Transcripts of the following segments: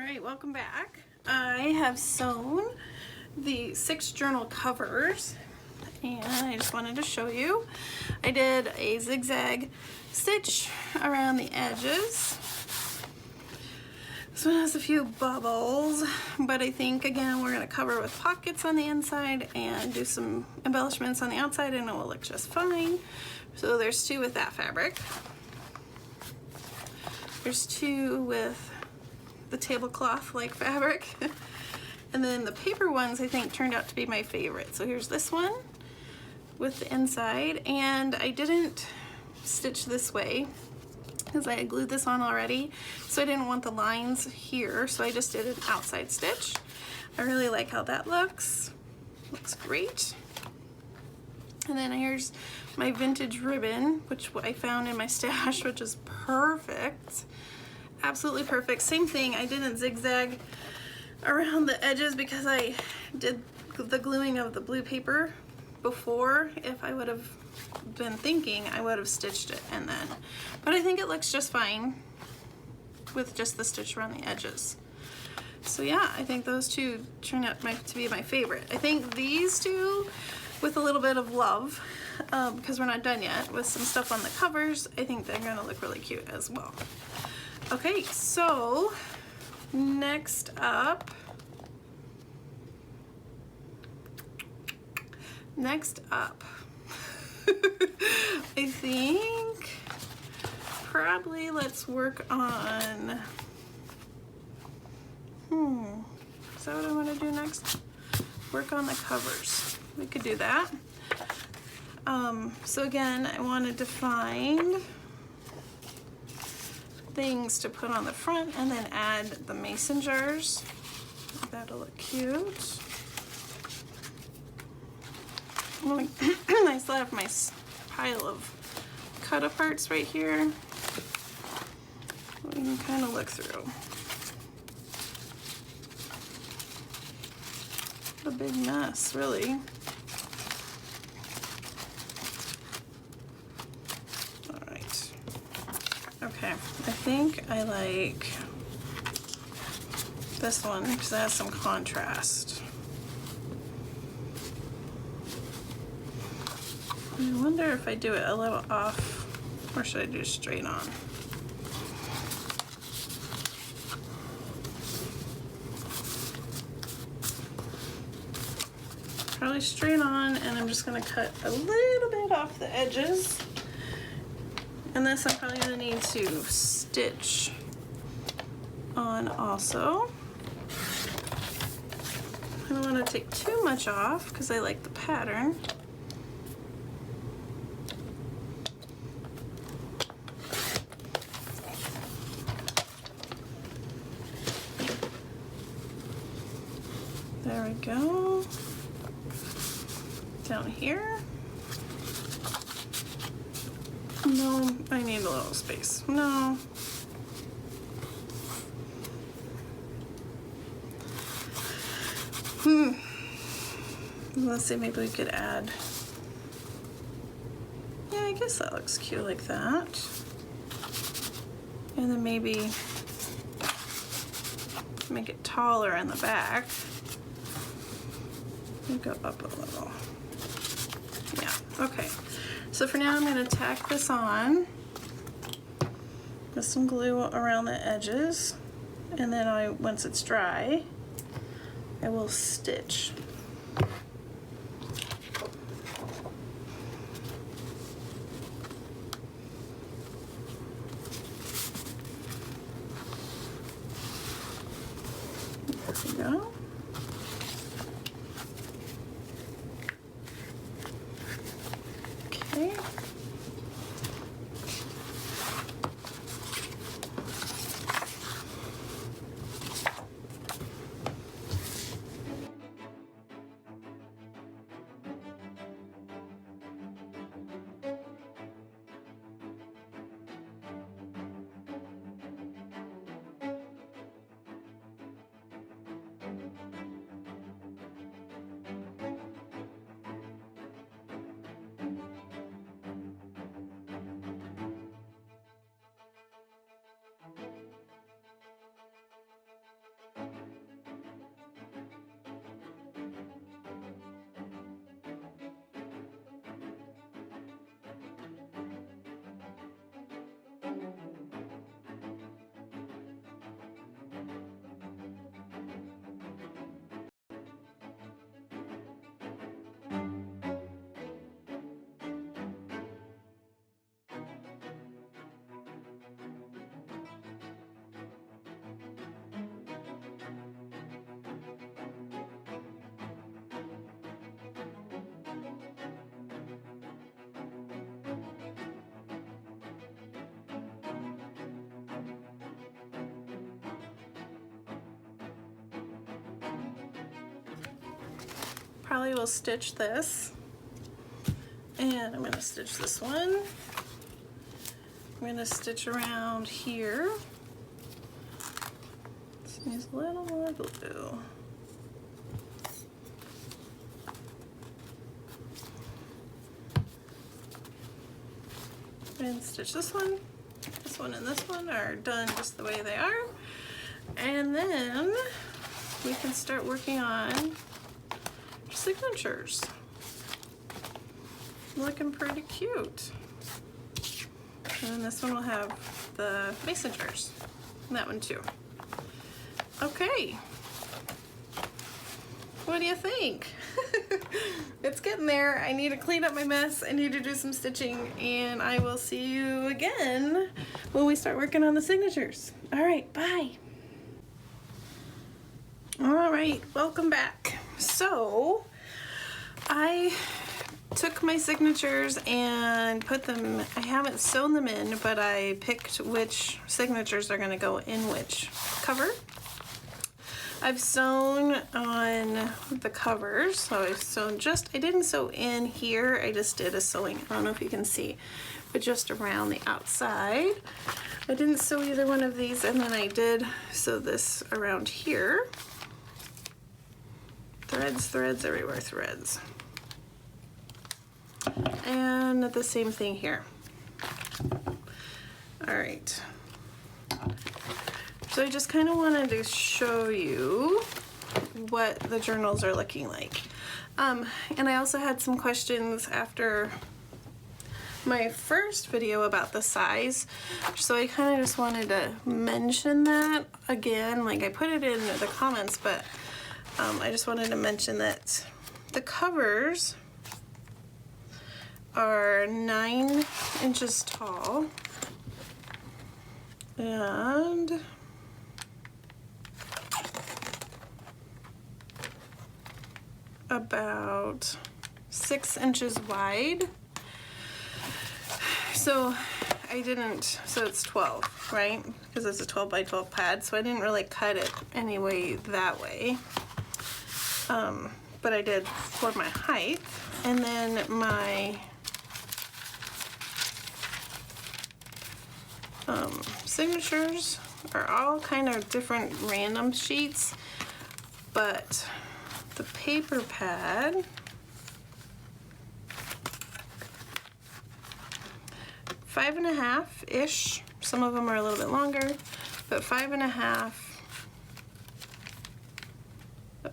Alright, welcome back. I have sewn the 6 journal covers and I just wanted to show you. I did a zigzag stitch around the edges. This one has a few bubbles, but I think again we're going to cover with pockets on the inside and do some embellishments on the outside and it will look just fine. So there's 2 with that fabric. There's 2 with the tablecloth like fabric. And then the paper ones I think turned out to be my favorite. So here's this one with the inside, and I didn't stitch this way because I had glued this on already, so I didn't want the lines here, so I just did an outside stitch. I really like how that looks. Looks great. And then here's my vintage ribbon, which I found in my stash, which is perfect. Absolutely perfect. Same thing, I didn't zigzag around the edges because I did the gluing of the blue paper before. If I would have been thinking, I would have stitched it and then. But I think it looks just fine with just the stitch around the edges. So yeah, I think those 2 turned out to be my favorite. I think these 2 with a little bit of love, because we're not done yet, with some stuff on the covers, I think they're gonna look really cute as well. Okay, so next up, I think probably let's work on, is that what I want to do next? Work on the covers. We could do that. So again, I wanted to find things to put on the front and then add the mason jars. That'll look cute. I still have my pile of cut aparts right here. We can kind of look through. What a big mess, really. Okay, I think I like this one because it has some contrast. I wonder if I do it a little off, or should I do straight on? Probably straight on, and I'm just gonna cut a little bit off the edges. And this I'm probably going to need to stitch on also. I don't want to take too much off because I like the pattern. There we go. Down here. No, I need a little space. No. Let's see, maybe we could add. Yeah, I guess that looks cute like that. And then maybe make it taller in the back. And go up a little. Yeah, okay. So for now I'm going to tack this on with some glue around the edges, and then once it's dry, I will stitch. There we go. Okay. probably will stitch this. And I'm gonna stitch this one. I'm gonna stitch around here. Just use a little more glue. And stitch this one, and this one are done just the way they are. And then we can start working on signatures. Looking pretty cute. And then this one will have the mason jars. And that one too. Okay. What do you think? It's getting there. I need to clean up my mess. I need to do some stitching, and I will see you again when we start working on the signatures. All right, bye. All right, welcome back. So I took my signatures and put them, I haven't sewn them in, but I picked which signatures are gonna go in which cover. I've sewn on the covers, so I've sewn I didn't sew in here, I just did a sewing, I don't know if you can see, but just around the outside. I didn't sew either one of these, and then I did sew this around here. Threads, threads, everywhere threads. And the same thing here. All right. So I just kind of wanted to show you what the journals are looking like. And I also had some questions after my first video about the size. So I kind of just wanted to mention that again. Like I put it in the comments, but I just wanted to mention that the covers are 9 inches tall and about 6 inches wide. So so it's 12, right? Because it's a 12 by 12 pad, so I didn't really cut it anyway that way. But I did for my height. And then my signatures are all kind of different random sheets, but the paper pad five and a half ish. Some of them are a little bit longer, but 5.5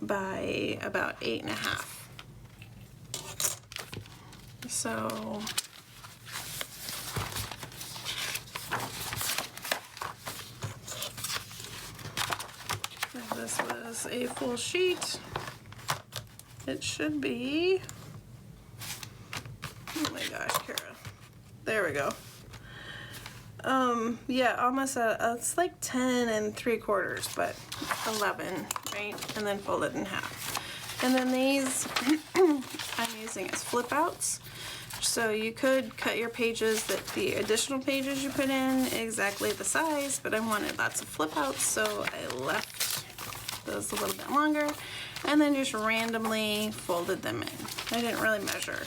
by about 8.5. So if this was a full sheet, it should be, oh my gosh, Cara, there we go. Yeah, almost it's like 10 3/4, but 11, right? And then fold it in half. And then these I'm using as flip outs. So you could cut your pages, that the additional pages you put in exactly the size, but I wanted lots of flip outs, so I left those a little bit longer and then just randomly folded them in. I didn't really measure.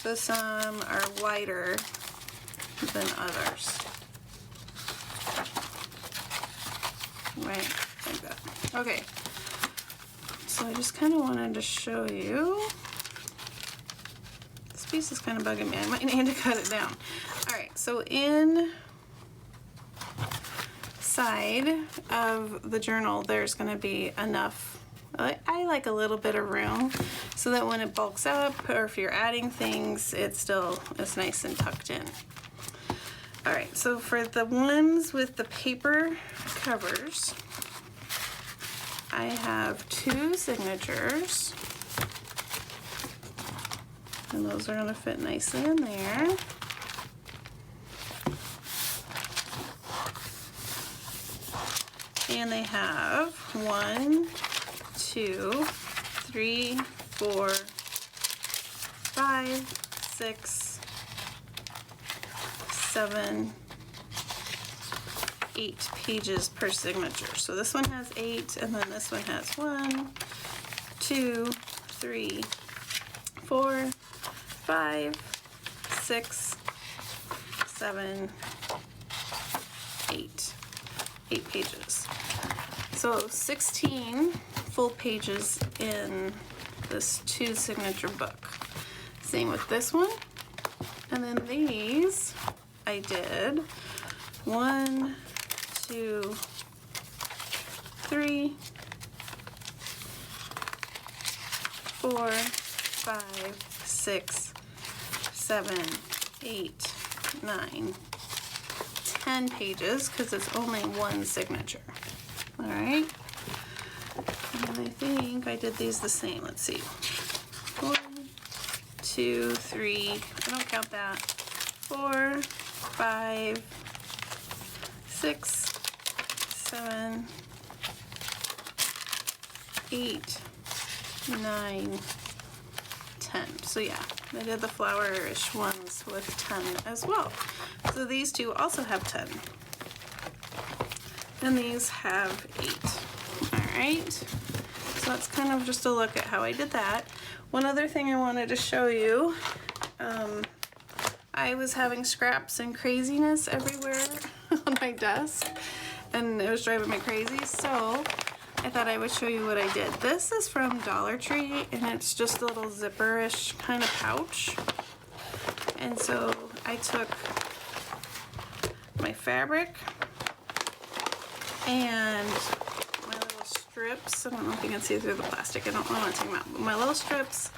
So some are wider than others. Right, like that. Okay, so I just kind of wanted to show you. This piece is kind of bugging me. I might need to cut it down. All right, so inside of the journal, there's going to be enough. I like a little bit of room so that when it bulks up, or if you're adding things, it's nice and tucked in. All right, so for the ones with the paper covers, I have 2 signatures, and those are gonna fit nicely in there. And they have 1, 2, 3, 4, 5, 6, 7, 8 pages per signature. So this one has 8, and then this one has 1, 2, 3, 4, 5, 6, 7, 8. 8 pages. So 16 full pages in this 2 signature book. Same with this one. And then these I did 1, 2, 3, 4, 5, 6, 7, 8, 9, 10 pages because it's only one signature. All right. And I think I did these the same. Let's see. 1, 2, 3. I don't count that. 4, 5, 6, 7, 8, 9, 10. So yeah, I did the flowerish ones with 10 as well. So these two also have 10. And these have 8. All right. So that's kind of just a look at how I did that. One other thing I wanted to show you, I was having scraps and craziness everywhere on my desk, and it was driving me crazy, so I thought I would show you what I did. This is from Dollar Tree, and it's just a little zipper-ish kind of pouch. And so I took my fabric and my little strips. I don't know if you can see through the plastic. I don't want to take them out. But my little strips,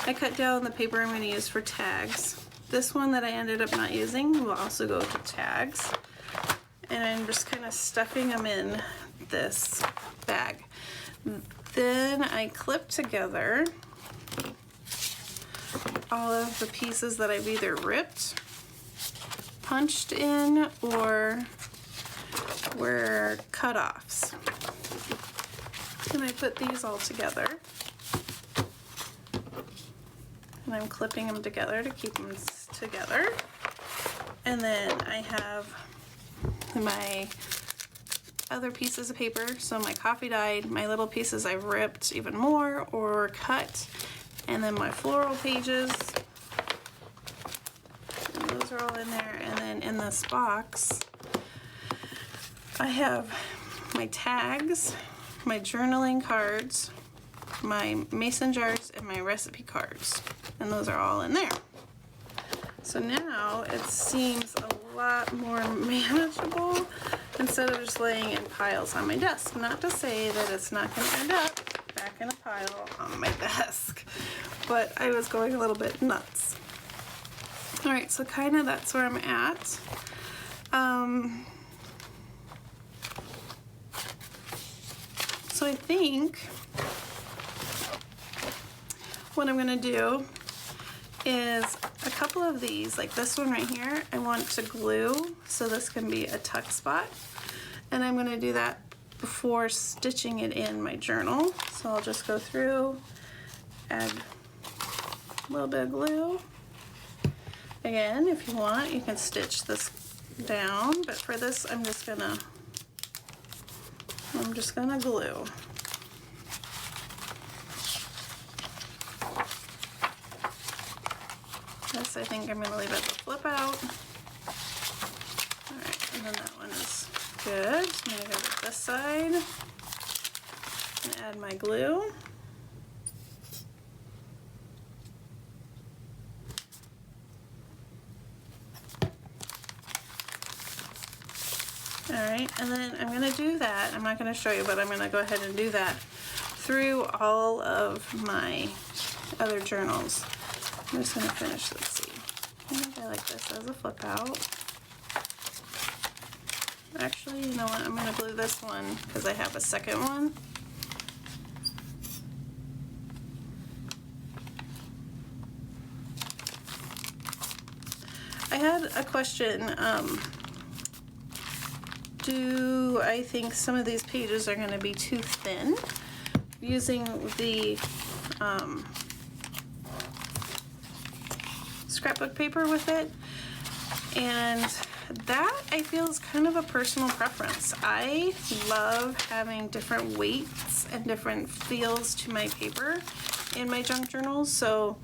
I cut down the paper I'm going to use for tags. This one that I ended up not using will also go to tags. And I'm just kind of stuffing them in this bag. Then I clip together all of the pieces that I've either ripped, punched in, or were cut-offs. And I put these all together. And I'm clipping them together to keep them together. And then I have my other pieces of paper, so my coffee dyed, my little pieces I've ripped even more or cut, and then my floral pages, and those are all in there. And then in this box I have my tags, my journaling cards, my mason jars, and my recipe cards, and those are all in there. So now it seems a lot more manageable instead of just laying in piles on my desk. Not to say that it's not going to end up back in a pile on my desk, but I was going a little bit nuts. All right, so kind of that's where I'm at. So I think what I'm going to do is a couple of these, like this one right here, I want to glue so this can be a tuck spot, and I'm going to do that before stitching it in my journal. So I'll just go through, add a little bit of glue. Again, if you want, you can stitch this down, but for this I'm just gonna glue. This I think I'm going to leave as a flip out. Alright, and then that one is good. So I'm going to go to this side and add my glue. Alright, and then I'm going to do that. I'm not going to show you, but I'm going to go ahead and do that through all of my other journals. I'm just going to finish this. See, I think I like this as a flip out. Actually, you know what? I'm going to glue this one because I have a second one. I had a question. Do I think some of these pages are going to be too thin using the scrapbook paper with it? And that I feel is kind of a personal preference. I love having different weights and different feels to my paper, in my junk journals. So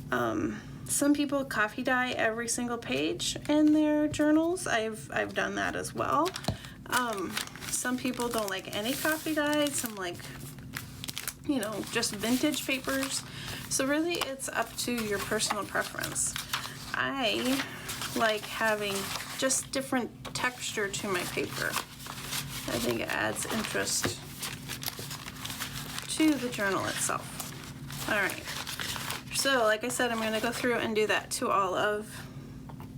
some people coffee dye every single page in their journals. I've done that as well. Some people don't like any coffee dye. Some like, you know, just vintage papers. So really it's up to your personal preference. I like having just different texture to my paper. I think it adds interest to the journal itself. All right. So like I said, I'm going to go through and do that to all of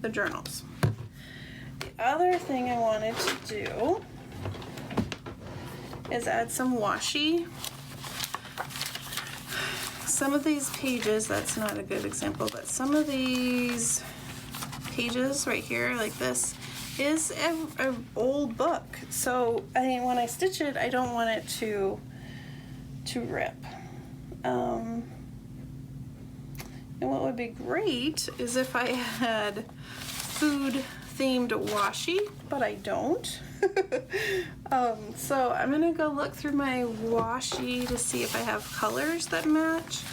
the journals. The other thing I wanted to do is add some washi. Some of these pages, that's not a good example, but some of these pages right here, like this, is an old book. So when I stitch it, I don't want it to rip. And what would be great is if I had food themed washi, but I don't. So I'm gonna go look through my washi to see if I have colors that match,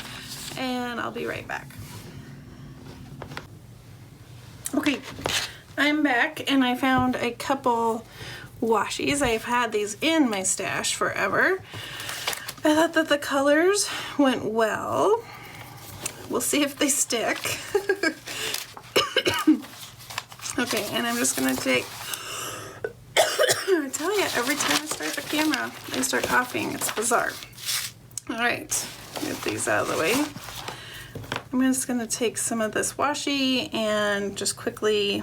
and I'll be right back. Okay, I'm back and I found a couple washis. I've had these in my stash forever. I thought that the colors went well. We'll see if they stick. Okay, and I'm just gonna take, I tell you, every time I start the camera, I start coughing. It's bizarre. All right, get these out of the way. I'm just gonna take some of this washi and just quickly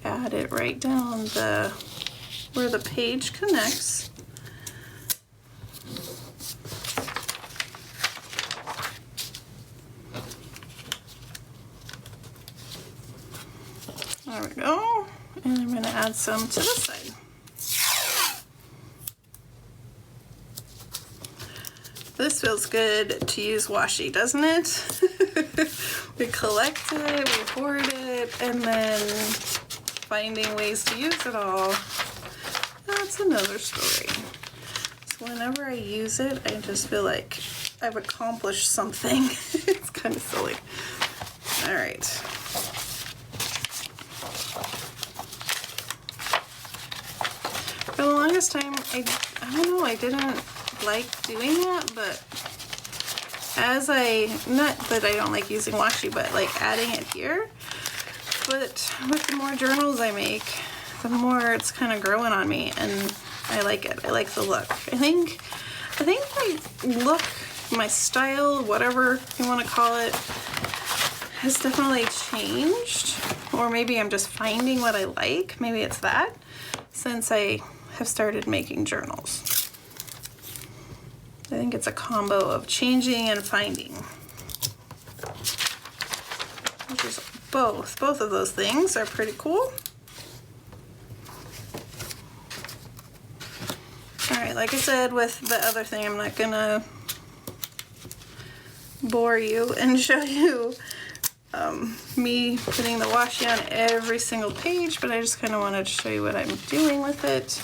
add it right down where the page connects. There we go. And I'm going to add some to this side. This feels good to use washi, doesn't it? We collect it, we hoard it, and then finding ways to use it all, that's another story. So whenever I use it, I just feel like I've accomplished something. It's kind of silly. All right. For the longest time, I don't know, I didn't like doing that, but not that I don't like using washi, but like adding it here. But with the more journals I make, the more it's kind of growing on me, and I like it. I like the look. I think my look, my style, whatever you want to call it, has definitely changed. Or maybe I'm just finding what I like. Maybe it's that, since I have started making journals. I think it's a combo of changing and finding, which is both of those things are pretty cool. All right, like I said with the other thing, I'm not gonna bore you and show you me putting the washi on every single page, but I just kind of wanted to show you what I'm doing with it.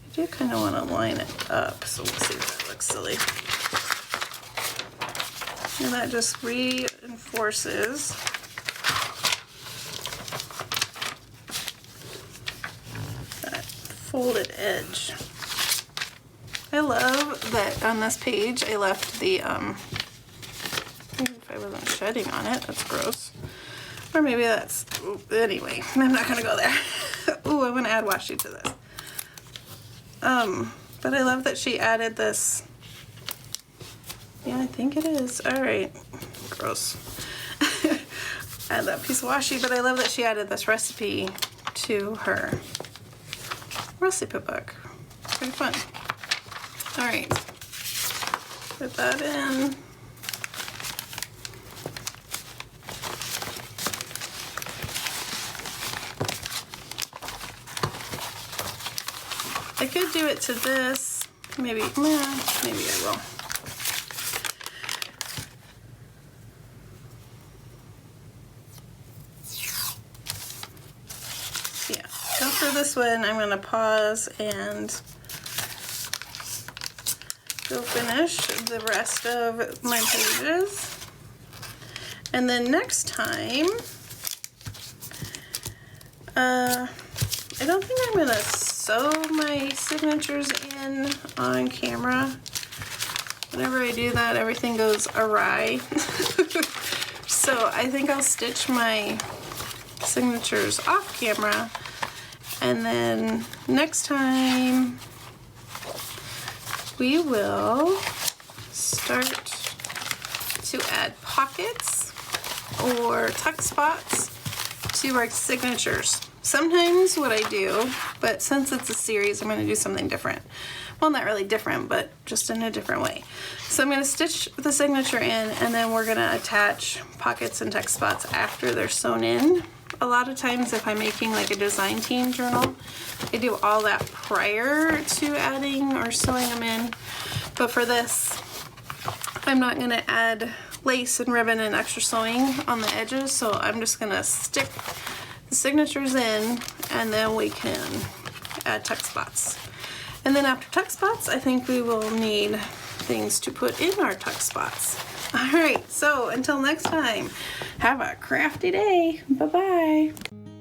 I do kind of want to line it up, so we'll see if that looks silly. And that just reinforces that folded edge. I love that on this page I left the, if I wasn't shedding on it, that's gross. Or maybe that's, anyway, I'm not gonna go there. Ooh, I wanna add washi to this. But I love that she added this. Yeah, I think it is. All right, gross. Add that piece of washi, but I love that she added this recipe to her recipe book. It's pretty fun. All right, put that in. I could do it to this, maybe I will. Yeah, so for this one, I'm gonna pause and go finish the rest of my pages. And then next time, I don't think I'm gonna sew my signatures in on camera. Whenever I do that, everything goes awry. So I think I'll stitch my signatures off camera, and then next time we will start to add pockets or tuck spots to our signatures. Sometimes what I do, but since it's a series, I'm going to do something different. Well, not really different, but just in a different way. So I'm going to stitch the signature in, and then we're going to attach pockets and tuck spots after they're sewn in. A lot of times if I'm making like a design team journal, I do all that prior to adding or sewing them in. But for this, I'm not going to add lace and ribbon and extra sewing on the edges, so I'm just going to stick the signatures in, and then we can add tuck spots. And then after tuck spots, I think we will need things to put in our tuck spots. All right, so until next time, have a crafty day. Bye-bye.